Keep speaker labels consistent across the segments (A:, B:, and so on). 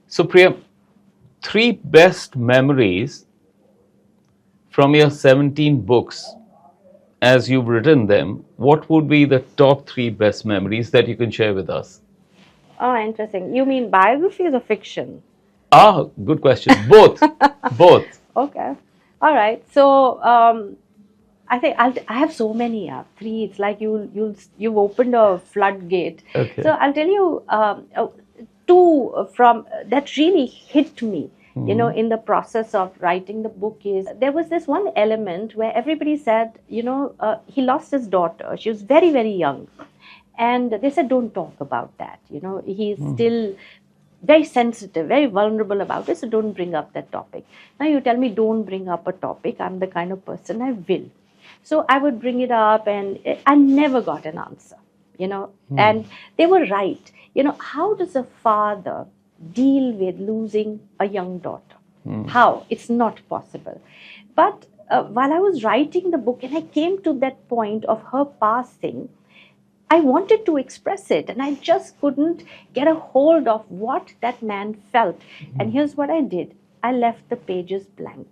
A: So Priya, 3 best memories from your 17 books as you've written them. What would be the top 3 best memories that you can share with us?
B: Oh, interesting. You mean biographies or fiction?
A: Ah, good question. Both. Both.
B: Okay. All right. So I think I have so many. Yeah, three. It's like you've opened a floodgate. So
A: Okay.
B: I'll tell you two from that really hit me. In the process of writing the book, is there was this one element where everybody said, he lost his daughter. She was very, very young, and they said, don't talk about that. He's still very sensitive, very vulnerable about it, so don't bring up that topic. Now you tell me don't bring up a topic, I'm the kind of person I will. So I would bring it up, and I never got an answer, and they were right. How does a father deal with losing a young daughter? How? It's not possible. But while I was writing the book and I came to that point of her passing, I wanted to express it, and I just couldn't get a hold of what that man felt. And here's what I did: I left the pages blank,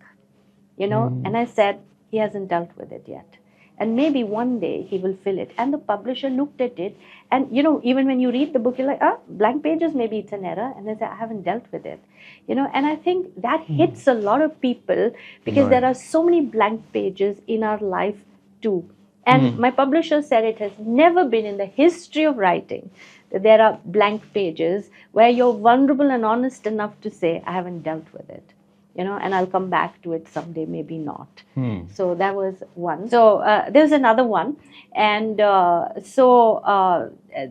B: and I said, he hasn't dealt with it yet. And maybe one day he will fill it. And the publisher looked at it, and even when you read the book, you're like, blank pages, maybe it's an error. And they say, I haven't dealt with it. And I think that hits a lot of people, because there are so many blank pages in our life too. And my publisher said it has never been in the history of writing that there are blank pages where you're vulnerable and honest enough to say, I haven't dealt with it, and I'll come back to it someday, maybe not. So that was one. So there's another one. And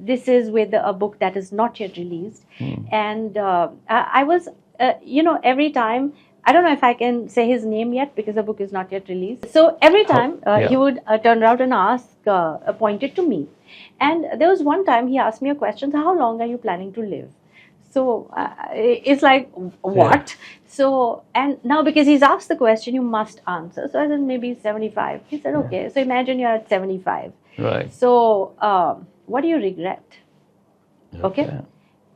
B: this is with a book that is not yet released. And I was, every time, I don't know if I can say his name yet because the book is not yet released. So every time he would turn around and ask, point it to me. And there was one time he asked me a question, so how long are you planning to live? So it's like, what? Yeah. So, and now because he's asked the question, you must answer. So I said, maybe 75. He said, okay. So imagine you're at 75.
A: Right.
B: So what do you regret? Okay.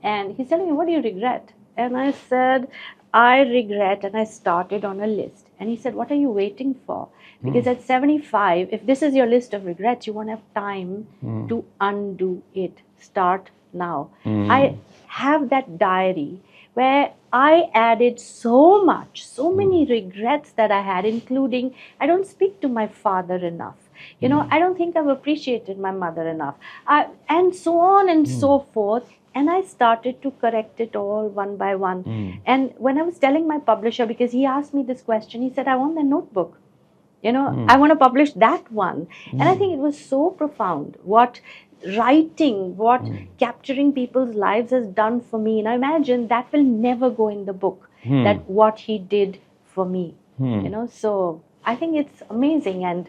B: And he's telling me, what do you regret? And I said, I regret, and I started on a list. And he said, what are you waiting for? Because at 75, if this is your list of regrets, you won't have time to undo it. Start now. I have that diary where I added so many regrets that I had, including I don't speak to my father enough. I don't think I've appreciated my mother enough. And so on and so forth. And I started to correct it all one by one. And when I was telling my publisher, because he asked me this question, he said, I want the notebook. I want to publish that one. And I think it was so profound what writing, what capturing people's lives has done for me. Now imagine that will never go in the book, that what he did for me. So I think it's amazing. And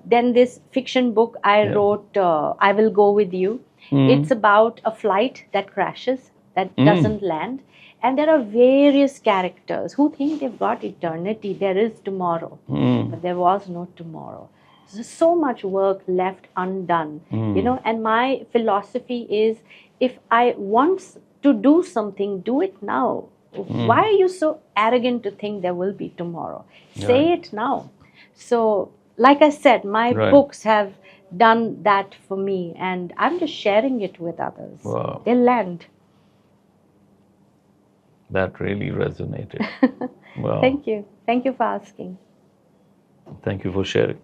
B: then this fiction book I wrote, I Will Go With You. It's about a flight that crashes, that doesn't land. And there are various characters who think they've got eternity. There is tomorrow, but there was no tomorrow. There's so much work left undone, and my philosophy is, if I want to do something, do it now. Why are you so arrogant to think there will be tomorrow? Say it now. So, like I said, my books have done that for me, and I'm just sharing it with others.
A: Wow.
B: They land.
A: That really resonated. Wow.
B: Thank you. Thank you for asking.
A: Thank you for sharing.